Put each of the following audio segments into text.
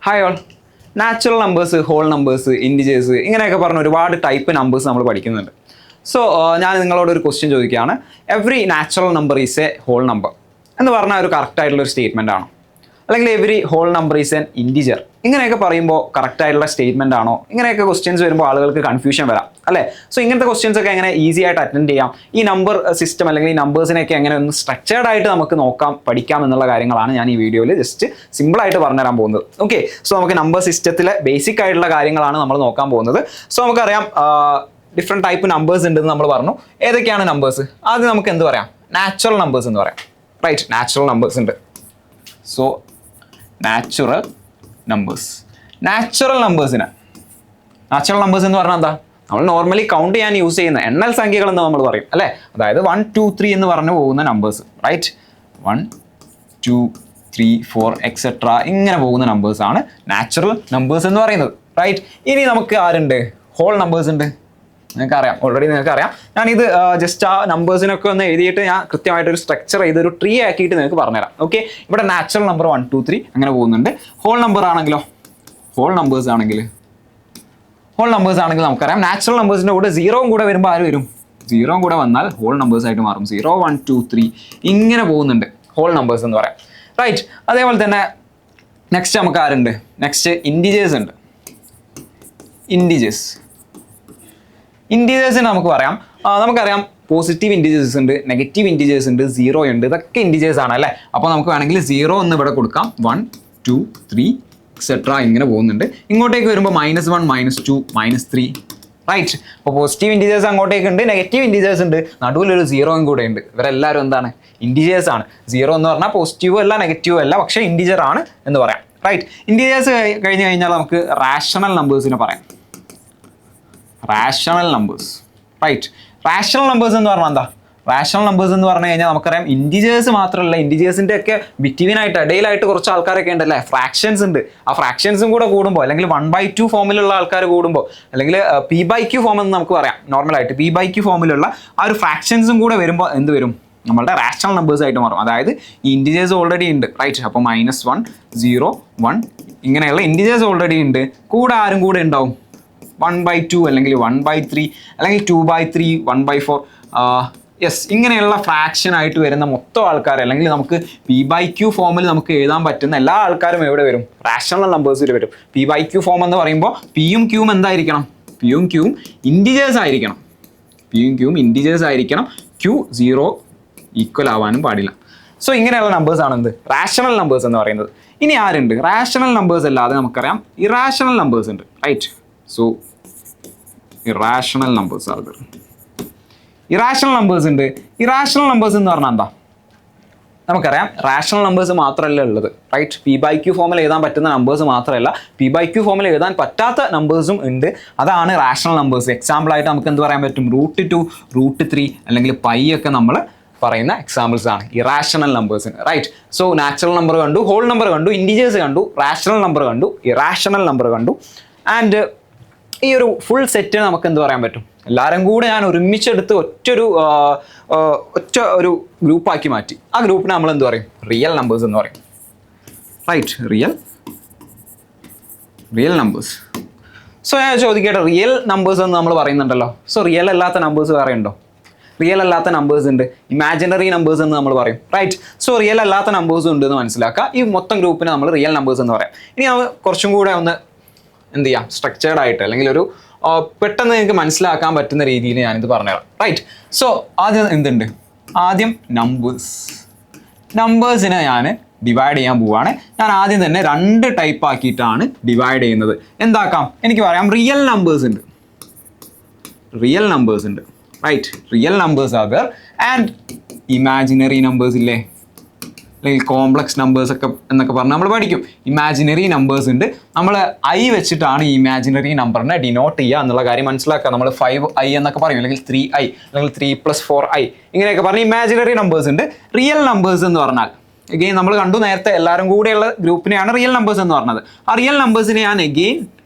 Hi all. Natural numbers, whole numbers, integers ഇങ്ങനെയൊക്കെ പറഞ്ഞ ഒരുപാട് ടൈപ്പ് നമ്പേഴ്സ് നമ്മൾ പഠിക്കുന്നുണ്ട്. സോ ഞാൻ നിങ്ങളോട് ഒരു ക്വസ്റ്റ്യൻ ചോദിക്കുകയാണ്. Every natural number is a whole number എന്ന് പറഞ്ഞാൽ ഒരു കറക്റ്റ് ആയിട്ടുള്ള ഒരു സ്റ്റേറ്റ്മെൻ്റ് ആണോ? അല്ലെങ്കിൽ every whole number is an integer ഇങ്ങനെയൊക്കെ പറയുമ്പോൾ കറക്റ്റ് ആയിട്ടുള്ള സ്റ്റേറ്റ്മെൻ്റ് ആണോ? ഇങ്ങനെയൊക്കെ ക്വസ്റ്റ്യൻസ് വരുമ്പോൾ ആളുകൾക്ക് കൺഫ്യൂഷൻ വരാം അല്ലേ? സോ ഇങ്ങനത്തെ ക്വസ്റ്റ്യൻസ് ഒക്കെ എങ്ങനെ ഈസി ആയിട്ട് അറ്റൻഡ് ചെയ്യാം, ഈ നമ്പർ സിസ്റ്റം അല്ലെങ്കിൽ ഈ നമ്പേഴ്സിനെയൊക്കെ എങ്ങനെ ഒന്ന് സ്ട്രക്ചേർഡ് ആയിട്ട് നമുക്ക് നോക്കാം, പഠിക്കാം എന്നുള്ള കാര്യങ്ങളാണ് ഞാൻ ഈ വീഡിയോയിൽ ജസ്റ്റ് സിമ്പിളായിട്ട് പറഞ്ഞുതരാൻ പോകുന്നത്. ഓക്കെ, സോ നമുക്ക് നമ്പർ സിസ്റ്റത്തിലെ ബേസിക് ആയിട്ടുള്ള കാര്യങ്ങളാണ് നമ്മൾ നോക്കാൻ പോകുന്നത്. സോ നമുക്കറിയാം ഡിഫറെൻറ്റ് ടൈപ്പ് നമ്പേഴ്സ് ഉണ്ടെന്ന് നമ്മൾ പറഞ്ഞു. ഏതൊക്കെയാണ് നമ്പേഴ്സ്? ആദ്യം നമുക്ക് എന്ത് പറയാം? നാച്ചുറൽ നമ്പേഴ്സ് എന്ന് പറയാം. റൈറ്റ്, നാച്ചുറൽ നമ്പേഴ്സ് ഉണ്ട്. സോ നാച്ചുറൽ നമ്പേഴ്സ് എന്ന് പറഞ്ഞാൽ എന്താ? നമ്മൾ നോർമലി കൗണ്ട് ചെയ്യാൻ യൂസ് ചെയ്യുന്ന എണ്ണൽ സംഖ്യകൾ എന്ന് നമ്മൾ പറയും അല്ലേ? അതായത് 1 2 3 എന്ന് പറഞ്ഞു പോകുന്ന നമ്പേഴ്സ്. റൈറ്റ്, 1 2 3 4 എക്സെട്ര ഇങ്ങനെ പോകുന്ന നമ്പേഴ്സാണ് നാച്ചുറൽ നമ്പേഴ്സ് എന്ന് പറയുന്നത്. റൈറ്റ്, ഇനി നമുക്ക് ആരുണ്ട്? ഹോൾ നമ്പേഴ്സ് ഉണ്ട്. ഓൾറെഡി നിങ്ങൾക്ക് അറിയാം. ഞാനിത് ജസ്റ്റ് ആ നമ്പേഴ്സിനൊക്കെ ഒന്ന് എഴുതിയിട്ട് ഞാൻ കൃത്യമായിട്ടൊരു സ്ട്രക്ചർ ചെയ്ത് ഒരു ട്രീ ആക്കിയിട്ട് നിങ്ങൾക്ക് പറഞ്ഞുതരാം. ഓക്കെ, ഇവിടെ നാച്ചുറൽ നമ്പർ 1 2 3 അങ്ങനെ പോകുന്നുണ്ട്. ഹോൾ നമ്പേഴ്സ് ആണെങ്കിൽ നമുക്കറിയാം നാച്ചുറൽ നമ്പേഴ്സിൻ്റെ കൂടെ സീറോവും കൂടെ വരുമ്പോൾ ആര് വരും? സീറോവും കൂടെ വന്നാൽ ഹോൾ നമ്പേഴ്സ് ആയിട്ട് മാറും. 0 1 2 3 ഇങ്ങനെ പോകുന്നുണ്ട് ഹോൾ നമ്പേഴ്സ് എന്ന് പറയാം. റൈറ്റ്, അതേപോലെ തന്നെ നെക്സ്റ്റ് നമുക്ക് ആരുണ്ട്? നെക്സ്റ്റ് ഇൻഡിജേഴ്സ് ഉണ്ട്. ഇൻഡിജേഴ്സിന് നമുക്കറിയാം പോസിറ്റീവ് ഇൻഡിജേഴ്സ് ഉണ്ട്, നെഗറ്റീവ് ഇൻഡിജേഴ്സ് ഉണ്ട്, 0 ഉണ്ട്. ഇതൊക്കെ ഇൻഡിജേഴ്സ് ആണ് അല്ലേ? അപ്പോൾ നമുക്ക് വേണമെങ്കിൽ 0 എന്ന് ഇവിടെ കൊടുക്കാം. 1 2 3 എക്സെട്ര ഇങ്ങനെ പോകുന്നുണ്ട്. ഇങ്ങോട്ടേക്ക് വരുമ്പോൾ -1 -2 -3. റൈറ്റ്, അപ്പോൾ പോസിറ്റീവ് ഇൻഡിജേഴ്സ് അങ്ങോട്ടേക്ക് ഉണ്ട്, നെഗറ്റീവ് ഇൻഡിജേഴ്സ് ഉണ്ട്, നടുവിലൊരു 0 കൂടെ ഉണ്ട്. ഇവരെല്ലാവരും എന്താണ്? ഇൻഡിജേഴ്സ് ആണ്. 0 എന്ന് പറഞ്ഞാൽ പോസിറ്റീവും അല്ല നെഗറ്റീവും അല്ല, പക്ഷേ ഇൻഡിജർ ആണ് എന്ന് പറയാം. റൈറ്റ്, ഇൻഡിജേഴ്സ് കഴിഞ്ഞ് കഴിഞ്ഞാൽ നമുക്ക് റാഷണൽ നമ്പേഴ്സിനെ പറയാം. Rational numbers. Right, rational numbers എന്ന് പറഞ്ഞാൽ എന്താ? റാഷണൽ നമ്പേഴ്സ് എന്ന് പറഞ്ഞു കഴിഞ്ഞാൽ നമുക്കറിയാം ഇൻഡിജേഴ്സ് മാത്രമല്ല, ഇൻഡിജേഴ്സിൻ്റെ ഒക്കെ ബിറ്റ്വീനായിട്ട് ഇടയിലായിട്ട് കുറച്ച് ആൾക്കാരൊക്കെ ഉണ്ടല്ലേ, ഫ്രാക്ഷൻസ് ഉണ്ട്. ആ ഫ്രാക്ഷൻസും കൂടെ കൂടുമ്പോൾ അല്ലെങ്കിൽ 1/2 ഫോമിലുള്ള ആൾക്കാർ കൂടുമ്പോൾ അല്ലെങ്കിൽ P/Q ഫോം എന്ന് നമുക്ക് പറയാം നോർമലായിട്ട്. P/Q ഫോമിലുള്ള ആ ഒരു ഫ്രാക്ഷൻസും കൂടെ വരുമ്പോൾ എന്ത് വരും? നമ്മളുടെ റാഷണൽ നമ്പേഴ്സ് ആയിട്ട് മാറും. അതായത് ഈ ഇൻഡിജേഴ്സ് ഓൾറെഡി ഉണ്ട്. റൈറ്റ്, അപ്പോൾ -1 0 1 ഇങ്ങനെയുള്ള ഇൻഡിജേഴ്സ് ഓൾറെഡി ഉണ്ട്. കൂടെ ആരും കൂടെ ഉണ്ടാവും? 1/2 അല്ലെങ്കിൽ 1/3 അല്ലെങ്കിൽ 2/3 1/4 യെസ്, ഇങ്ങനെയുള്ള ഫ്രാക്ഷൻ ആയിട്ട് വരുന്ന മൊത്തം ആൾക്കാർ അല്ലെങ്കിൽ നമുക്ക് P/Q ഫോമിൽ നമുക്ക് എഴുതാൻ പറ്റുന്ന എല്ലാ ആൾക്കാരും എവിടെ വരും? റാഷണൽ നമ്പേഴ്സിൽ വരും. P/Q ഫോം എന്ന് പറയുമ്പോൾ പിയും ക്യൂവും എന്തായിരിക്കണം? പിയും ക്യൂവും ഇൻഡിജേഴ്സ് ആയിരിക്കണം. Q 0 ഈക്വൽ ആവാനും പാടില്ല. സോ ഇങ്ങനെയുള്ള നമ്പേഴ്സ് ആണ് എന്ത്? റാഷണൽ നമ്പേഴ്സ് എന്ന് പറയുന്നത്. ഇനി ആരുണ്ട്? റാഷണൽ നമ്പേഴ്സ് അല്ലാതെ നമുക്കറിയാം ഇറാഷണൽ നമ്പേഴ്സ് ഉണ്ട്. റൈറ്റ്, സോ ഇറാഷണൽ നമ്പേഴ്സ് ആണ്. ഇറാഷണൽ നമ്പേഴ്സ് ഉണ്ട്. ഇറാഷണൽ നമ്പേഴ്സ് എന്ന് പറഞ്ഞാൽ എന്താ? നമുക്കറിയാം റാഷണൽ നമ്പേഴ്സ് മാത്രമല്ല ഉള്ളത്. റൈറ്റ്, P/Q ഫോമിൽ എഴുതാൻ പറ്റുന്ന നമ്പേഴ്സ് മാത്രമല്ല, P/Q ഫോമിൽ എഴുതാൻ പറ്റാത്ത നമ്പേഴ്സും ഉണ്ട്. അതാണ് റാഷണൽ നമ്പേഴ്സ്. എക്സാമ്പിളായിട്ട് നമുക്ക് എന്ത് പറയാൻ പറ്റും? √2 √3 അല്ലെങ്കിൽ പൈ ഒക്കെ നമ്മൾ പറയുന്ന എക്സാമ്പിൾസ് ആണ് ഇറാഷണൽ നമ്പേഴ്സിന്. റൈറ്റ്, സോ നാച്ചുറൽ നമ്പർ കണ്ടു, ഹോൾ നമ്പർ കണ്ടു, ഇൻഡിജേഴ്സ് കണ്ടു, റാഷണൽ നമ്പർ കണ്ടു, ഇറാഷണൽ നമ്പർ കണ്ടു. ആൻഡ് ഈ ഒരു ഫുൾ സെറ്റ് നമുക്ക് എന്ത് പറയാൻ പറ്റും? എല്ലാവരും കൂടെ ഞാൻ ഒരുമിച്ചെടുത്ത് ഒറ്റ ഒരു ഗ്രൂപ്പാക്കി മാറ്റി. ആ ഗ്രൂപ്പിനെ നമ്മൾ എന്ത് പറയും? റിയൽ നമ്പേഴ്സ് എന്ന് പറയും. Right, real numbers. സോ ഞാൻ ചോദിക്കട്ടെ, റിയൽ നമ്പേഴ്സ് എന്ന് നമ്മൾ പറയുന്നുണ്ടല്ലോ. സോ റിയൽ അല്ലാത്ത നമ്പേഴ്സ് വേറെ ഉണ്ടോ? റിയൽ അല്ലാത്ത നമ്പേഴ്സ് ഉണ്ട്, ഇമാജിനറി നമ്പേഴ്സ് എന്ന് നമ്മൾ പറയും. റൈറ്റ്, സോ റിയൽ അല്ലാത്ത നമ്പേഴ്സും ഉണ്ട് എന്ന് മനസ്സിലാക്കുക. ഈ മൊത്തം ഗ്രൂപ്പിനെ നമ്മൾ റിയൽ നമ്പേഴ്സ് എന്ന് പറയാം. ഇനി നമ്മൾ കുറച്ചും കൂടെ ഒന്ന് എന്ത് ചെയ്യാം? സ്ട്രക്ചേർഡ് ആയിട്ട് അല്ലെങ്കിൽ ഒരു പെട്ടെന്ന് നിങ്ങൾക്ക് മനസ്സിലാക്കാൻ പറ്റുന്ന രീതിയിൽ ഞാനിത് പറഞ്ഞുതരാം. റൈറ്റ്, സോ ആദ്യം എന്തുണ്ട്? ആദ്യം നമ്പേഴ്സിനെ ഞാൻ ഡിവൈഡ് ചെയ്യാൻ പോവുകയാണ്. ഞാൻ ആദ്യം തന്നെ 2 ടൈപ്പ് ആക്കിയിട്ടാണ് ഡിവൈഡ് ചെയ്യുന്നത്. എന്താക്കാം? എനിക്ക് പറയാം റിയൽ നമ്പേഴ്സ് ഉണ്ട്. Right, real numbers are there and imaginary numbers ഇല്ലേ, അല്ലെങ്കിൽ കോംപ്ലക്സ് നമ്പേഴ്സ് ഒക്കെ എന്നൊക്കെ പറഞ്ഞ് നമ്മൾ പഠിക്കും. ഇമാജിനറി നമ്പേഴ്സ് ഉണ്ട്. നമ്മൾ I വെച്ചിട്ടാണ് ഈ ഇമാജിനറി നമ്പറിനെ ഡിനോട്ട് ചെയ്യുക എന്നുള്ള കാര്യം മനസ്സിലാക്കുക. നമ്മൾ 5i എന്നൊക്കെ പറയും, അല്ലെങ്കിൽ 3i അല്ലെങ്കിൽ 3 + 4i ഇങ്ങനെയൊക്കെ പറഞ്ഞ് ഇമാജിനറി നമ്പേഴ്സ് ഉണ്ട്. റിയൽ നമ്പേഴ്സ് എന്ന് പറഞ്ഞാൽ എഗെയിൻ നമ്മൾ കണ്ടു നേരത്തെ എല്ലാവരും കൂടെയുള്ള ഗ്രൂപ്പിനെയാണ് റിയൽ നമ്പേഴ്സ് എന്ന് പറഞ്ഞത്. ആ റിയൽ നമ്പേഴ്സിനെ ഞാൻ എഗെയിൻ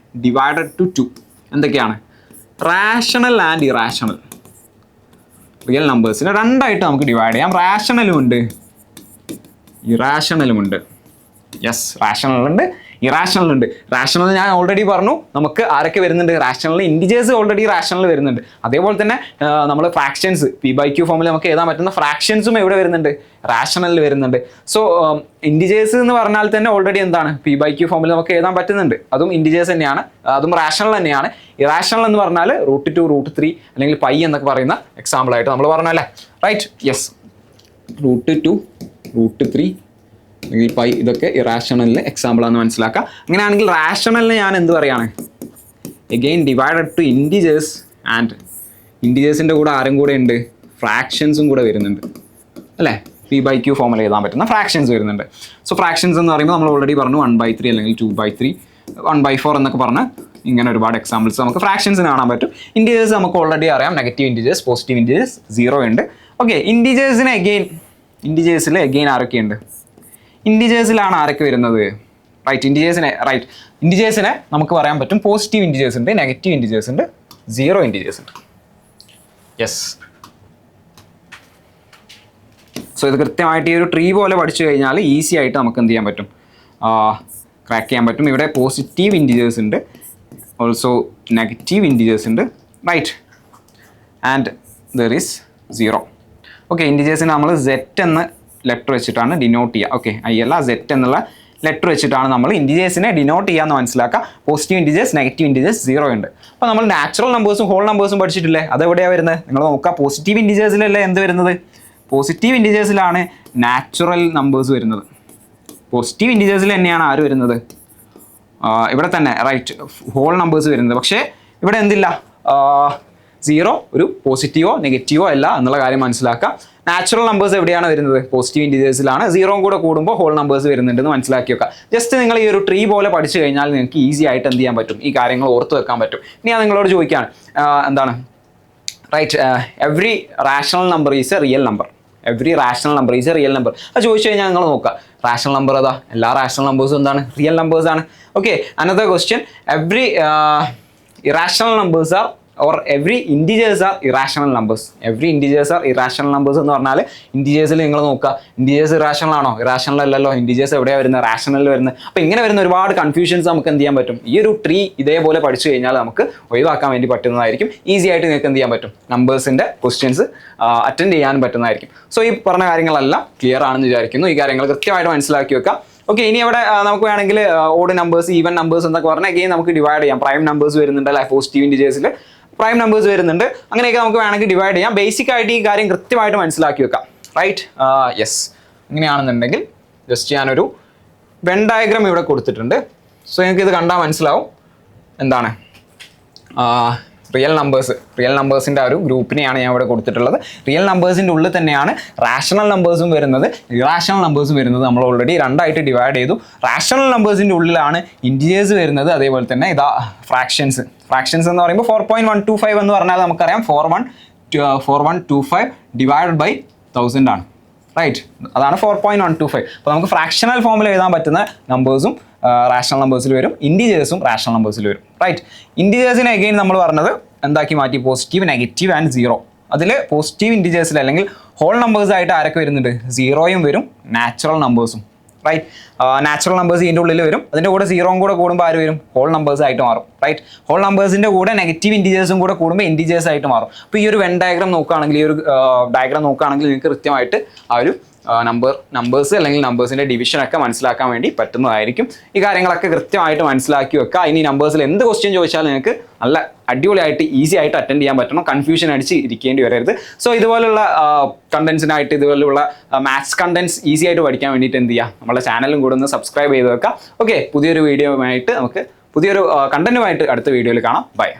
ഡിവൈഡഡ് ടു 2. എന്തൊക്കെയാണ്? Rational and irrational. റിയൽ നമ്പേഴ്സിനെ 2 ആയിട്ട് നമുക്ക് ഡിവൈഡ് ചെയ്യാം. റാഷണലും ഉണ്ട്, ഇറാഷണലും ഉണ്ട്. യെസ്, റാഷണൽ ഉണ്ട്, ഇറാഷണൽ ഉണ്ട്. റാഷണൽ ഞാൻ ഓൾറെഡി പറഞ്ഞു നമുക്ക് ആരൊക്കെ വരുന്നുണ്ട്, റാഷണൽ ഇൻഡിജേഴ്സ് ഓൾറെഡി റാഷണൽ വരുന്നുണ്ട്. അതേപോലെ തന്നെ നമ്മൾ ഫ്രാക്ഷൻസ് P/Q ഫോമിൽ നമുക്ക് എഴുതാൻ പറ്റുന്ന ഫ്രാക്ഷൻസും എവിടെ വരുന്നുണ്ട്, റാഷണലിൽ വരുന്നുണ്ട്. സോ ഇൻഡിജേഴ്സ് എന്ന് പറഞ്ഞാൽ തന്നെ ഓൾറെഡി എന്താണ് P/Q ഫോമിൽ നമുക്ക് എഴുതാൻ പറ്റുന്നുണ്ട്. അതും ഇൻഡിജേഴ്സ് തന്നെയാണ്, അതും റാഷണൽ തന്നെയാണ്. ഇറാഷണൽ എന്ന് പറഞ്ഞാൽ √2 √3 അല്ലെങ്കിൽ പൈ എന്നൊക്കെ പറയുന്ന എക്സാമ്പിൾ ആയിട്ട് നമ്മൾ പറഞ്ഞു അല്ലേ, റൈറ്റ്. യെസ്, √2 √3 അല്ലെങ്കിൽ പൈ ഇതൊക്കെ ഇറാഷണലിലെ എക്സാമ്പിൾ ആണെന്ന് മനസ്സിലാക്കുക. അങ്ങനെയാണെങ്കിൽ റാഷണലിന് ഞാൻ എന്ത് പറയാണ്, again divided to integers and ഇൻഡിജേഴ്സിൻ്റെ കൂടെ ആരും കൂടെ ഉണ്ട്, ഫ്രാക്ഷൻസും കൂടെ വരുന്നുണ്ട് അല്ലേ. P/Q ഫോമിൽ എഴുതാൻ പറ്റുന്ന ഫ്രാക്ഷൻസ് വരുന്നുണ്ട്. സോ ഫ്രാക്ഷൻസ് എന്ന് പറയുമ്പോൾ നമ്മൾ ഓൾറെഡി പറഞ്ഞു 1/3 അല്ലെങ്കിൽ 2/3 1/4 എന്നൊക്കെ പറഞ്ഞ് ഇങ്ങനെ ഒരുപാട് എക്സാമ്പിൾസ് നമുക്ക് ഫ്രാക്ഷൻസിന് കാണാൻ പറ്റും. ഇൻഡിജേഴ്സ് നമുക്ക് ഓൾറെഡി അറിയാം, നെഗറ്റീവ് ഇൻഡിജേഴ്സ്, പോസിറ്റീവ് ഇൻഡിജേഴ്സ്, 0 ഉണ്ട്. ഓക്കെ, ഇൻഡിജേഴ്സിൽ എഗെയിൻ ആരൊക്കെയുണ്ട്, ഇൻഡിജേഴ്സിലാണ് ആരൊക്കെ വരുന്നത്, റൈറ്റ്. ഇൻഡിജേഴ്സിനെ നമുക്ക് പറയാൻ പറ്റും പോസിറ്റീവ് ഇൻഡിജേഴ്സ് ഉണ്ട്, നെഗറ്റീവ് ഇൻഡിജേഴ്സ് ഉണ്ട്, 0 ഇൻഡിജേഴ്സ് ഉണ്ട്. യെസ്, സോ ഇത് കൃത്യമായിട്ട് ഈ ഒരു ട്രീ പോലെ പഠിച്ചു കഴിഞ്ഞാൽ ഈസി ആയിട്ട് നമുക്ക് എന്ത് ചെയ്യാൻ പറ്റും, ക്രാക്ക് ചെയ്യാൻ പറ്റും. ഇവിടെ പോസിറ്റീവ് ഇൻഡിജേഴ്സ് ഉണ്ട്, ഓൾസോ നെഗറ്റീവ് ഇൻഡിജേഴ്സ് ഉണ്ട്, right, and there is 0. Okay, ഇൻഡിജേഴ്സിന് നമ്മൾ Z എന്ന ലെറ്റർ വെച്ചിട്ടാണ് ഡിനോട്ട് ചെയ്യുക. ഓക്കെ, അല്ല Z എന്നുള്ള ലെറ്റർ വെച്ചിട്ടാണ് നമ്മൾ ഇൻഡിജേഴ്സിനെ ഡിനോട്ട് ചെയ്യാമെന്ന് മനസ്സിലാക്കുക. പോസിറ്റീവ് ഇൻഡിജേഴ്സ്, നെഗറ്റീവ് ഇൻഡിജേഴ്സ്, 0 ഉണ്ട്. അപ്പോൾ നമ്മൾ നാച്ചുറൽ നമ്പേഴ്സും ഹോൾ നമ്പേഴ്സും പഠിച്ചിട്ടില്ലേ, അതെവിടെയാണ് വരുന്നത്, നിങ്ങൾ നോക്കുക. പോസിറ്റീവ് ഇൻഡിജേഴ്സിലല്ലേ എന്ത് വരുന്നത്, പോസിറ്റീവ് ഇൻഡിജേഴ്സിലാണ് നാച്ചുറൽ നമ്പേഴ്സ് വരുന്നത്. പോസിറ്റീവ് ഇൻഡിജേഴ്സിൽ തന്നെയാണ് ആര് വരുന്നത്, ഇവിടെ തന്നെ, റൈറ്റ്, ഹോൾ നമ്പേഴ്സ് വരുന്നത്. പക്ഷേ ഇവിടെ എന്തില്ല, 0 ഒരു പോസിറ്റീവോ നെഗറ്റീവോ അല്ല എന്നുള്ള കാര്യം മനസ്സിലാക്കുക. നാച്ചുറൽ നമ്പേഴ്സ് എവിടെയാണ് വരുന്നത്, പോസിറ്റീവ് ഇൻഡിജേഴ്സിലാണ്. 0 കൂടെ കൂടുമ്പോൾ ഹോൾ നമ്പേഴ്സ് വരുന്നുണ്ടെന്ന് മനസ്സിലാക്കി വെക്കുക. ജസ്റ്റ് നിങ്ങൾ ഈ ഒരു ട്രീ പോലെ പഠിച്ചു കഴിഞ്ഞാൽ നിങ്ങൾക്ക് ഈസി ആയിട്ട് എന്ത് ചെയ്യാൻ പറ്റും, ഈ കാര്യങ്ങൾ ഓർത്ത് വെക്കാൻ പറ്റും. ഇനി ഞാൻ നിങ്ങളോട് ചോദിക്കുകയാണ്, എന്താണ്, right, every rational number is a real number. Every rational number is a real number. അത് ചോദിച്ചു കഴിഞ്ഞാൽ നിങ്ങൾ നോക്കുക, റാഷണൽ നമ്പർ അതാ, എല്ലാ റാഷണൽ നമ്പേഴ്സും എന്താണ്, റിയൽ നമ്പേഴ്സ് ആണ്. Okay, another question, every irrational numbers are or every integers are irrational numbers. Every integers are irrational numbers എന്ന് പറഞ്ഞാൽ ഇൻഡിജേഴ്സിൽ നിങ്ങൾ നോക്കുക, ഇൻഡിജേഴ്സ് ഇറാഷണൽ ആണോ, ഇറാഷണൽ അല്ലല്ലോ, ഇൻഡിജേഴ്സ് എവിടെയാണ് വരുന്നത്, റാഷണലിൽ വരുന്നത്. അപ്പോൾ ഇങ്ങനെ വരുന്ന ഒരുപാട് കൺഫ്യൂഷൻസ് നമുക്ക് എന്ത് ചെയ്യാൻ പറ്റും, ഈ ഒരു ട്രീ ഇതേപോലെ പഠിച്ചു കഴിഞ്ഞാൽ നമുക്ക് ഒഴിവാക്കാൻ വേണ്ടി പറ്റുന്നതായിരിക്കും. ഈസി ആയിട്ട് നിങ്ങൾക്ക് എന്ത് ചെയ്യാൻ പറ്റും, നമ്പേഴ്സിൻ്റെ ക്വസ്റ്റ്യൻസ് അറ്റൻഡ് ചെയ്യാൻ പറ്റുന്നതായിരിക്കും. സോ ഈ പറഞ്ഞ കാര്യങ്ങളെല്ലാം ക്ലിയർ ആണെന്ന് വിചാരിക്കുന്നു. ഈ കാര്യങ്ങൾ കൃത്യമായിട്ട് മനസ്സിലാക്കി വെക്കുക. ഓക്കെ, ഇനി അവിടെ നമുക്ക് വേണമെങ്കിൽ ഓഡ് നമ്പേഴ്സ്, ഈവൻ നമ്പേഴ്സ് എന്നൊക്കെ പറഞ്ഞാൽ അഗെയിൻ നമുക്ക് ഡിവൈഡ് ചെയ്യാം. പ്രൈം നമ്പേഴ്സ് വരുന്നുണ്ട് അല്ലെ, പോസിറ്റീവ് ഇൻഡിജേഴ്സിൽ പ്രൈം നമ്പേഴ്സ് വരുന്നുണ്ട്. അങ്ങനെയൊക്കെ നമുക്ക് വേണമെങ്കിൽ ഡിവൈഡ് ചെയ്യാം. ബേസിക് ആയിട്ട് ഈ കാര്യം കൃത്യമായിട്ട് മനസ്സിലാക്കി വെക്കാം, റൈറ്റ്. യെസ്, ഇങ്ങനെയാണെന്നുണ്ടെങ്കിൽ ജസ്റ്റ് ഞാനൊരു വെൻ ഡയഗ്രാം ഇവിടെ കൊടുത്തിട്ടുണ്ട്. സോ നിങ്ങൾക്ക് ഇത് കണ്ടാൽ മനസ്സിലാവും എന്താണ് റിയൽ നമ്പേഴ്സിൻ്റെ ആ ഒരു ഗ്രൂപ്പിനെയാണ് ഞാൻ ഇവിടെ കൊടുത്തിട്ടുള്ളത്. റിയൽ നമ്പേഴ്സിൻ്റെ ഉള്ളിൽ തന്നെയാണ് റാഷണൽ നമ്പേഴ്സും വരുന്നത്, ഇറാഷണൽ നമ്പേഴ്സും വരുന്നത്. നമ്മൾ ഓൾറെഡി രണ്ടായിട്ട് ഡിവൈഡ് ചെയ്തു. റാഷണൽ നമ്പേഴ്സിൻ്റെ ഉള്ളിലാണ് ഇൻഡിജേഴ്സ് വരുന്നത്. അതേപോലെ തന്നെ ഇതാ ഫ്രാക്ഷൻസ് എന്ന് പറയുമ്പോൾ 4.125 എന്ന് പറഞ്ഞാൽ നമുക്കറിയാം 4125 ഡിവൈഡഡ് ബൈ 1000 ആണ്, റൈറ്റ്. അതാണ് 4.125. അപ്പോൾ നമുക്ക് ഫ്രാക്ഷണൽ ഫോമിൽ എഴുതാൻ പറ്റുന്ന നമ്പേഴ്സും റാഷണൽ നമ്പേഴ്സിൽ വരും, ഇൻഡിജേഴ്സും റാഷണൽ നമ്പേഴ്സിൽ വരും, റൈറ്റ്. ഇൻഡിജേഴ്സിനെ അഗെയിൻ നമ്മൾ പറഞ്ഞത് എന്താക്കി മാറ്റി, പോസിറ്റീവ്, നെഗറ്റീവ് ആൻഡ് 0. അതിൽ പോസിറ്റീവ് ഇൻഡിജേഴ്സിൽ അല്ലെങ്കിൽ ഹോൾ നമ്പേഴ്സ് ആയിട്ട് ആരൊക്കെ വരുന്നുണ്ട്, 0യും വരും, നാച്ചുറൽ നമ്പേഴ്സും, റൈറ്റ്. നാച്ചുറൽ നമ്പേഴ്സ് ഇതിൻ്റെ ഉള്ളിൽ വരും. അതിൻ്റെ കൂടെ 0യും കൂടെ കൂടുമ്പോൾ ആര് വരും, ഹോൾ നമ്പേഴ്സ് ആയിട്ട് മാറും, റൈറ്റ്. ഹോൾ നമ്പേഴ്സിൻ്റെ കൂടെ നെഗറ്റീവ് ഇൻഡിജേഴ്സും കൂടെ കൂടുമ്പോൾ ഇൻഡിജേഴ്സ് ആയിട്ട് മാറും. അപ്പോൾ ഈ ഒരു വെൻ ഡയഗ്രാം നോക്കുകയാണെങ്കിൽ, ഈ ഒരു ഡയഗ്രാം നോക്കുകയാണെങ്കിൽ നിങ്ങൾക്ക് കൃത്യമായിട്ട് ആ ഒരു നമ്പേഴ്സ് അല്ലെങ്കിൽ നമ്പേഴ്സിൻ്റെ ഡിവിഷനൊക്കെ മനസ്സിലാക്കാൻ വേണ്ടി പറ്റുന്നതായിരിക്കും. ഈ കാര്യങ്ങളൊക്കെ കൃത്യമായിട്ട് മനസ്സിലാക്കി വെക്കുക. ഇനി നമ്പേഴ്സിൽ എന്ത് ക്വസ്റ്റ്യൻ ചോദിച്ചാലും നിങ്ങൾക്ക് നല്ല അടിപൊളിയായിട്ട് ഈസി ആയിട്ട് അറ്റൻഡ് ചെയ്യാൻ പറ്റണം, കൺഫ്യൂഷൻ അടിച്ച് ഇരിക്കേണ്ടി വരരുത്. സോ ഇതുപോലുള്ള കണ്ടന്റ്സിനായിട്ട്, ഇതുപോലുള്ള മാത്സ് കണ്ടന്റ്സ് ഈസി ആയിട്ട് പഠിക്കാൻ വേണ്ടിയിട്ട് എന്ത് ചെയ്യുക, നമ്മുടെ ചാനലും കൂടെ ഒന്ന് സബ്സ്ക്രൈബ് ചെയ്ത് വെക്കുക. ഓക്കെ, പുതിയൊരു വീഡിയോയുമായിട്ട് നമുക്ക് പുതിയൊരു കണ്ടന്റുമായിട്ട് അടുത്ത വീഡിയോയിൽ കാണാം. ബൈ.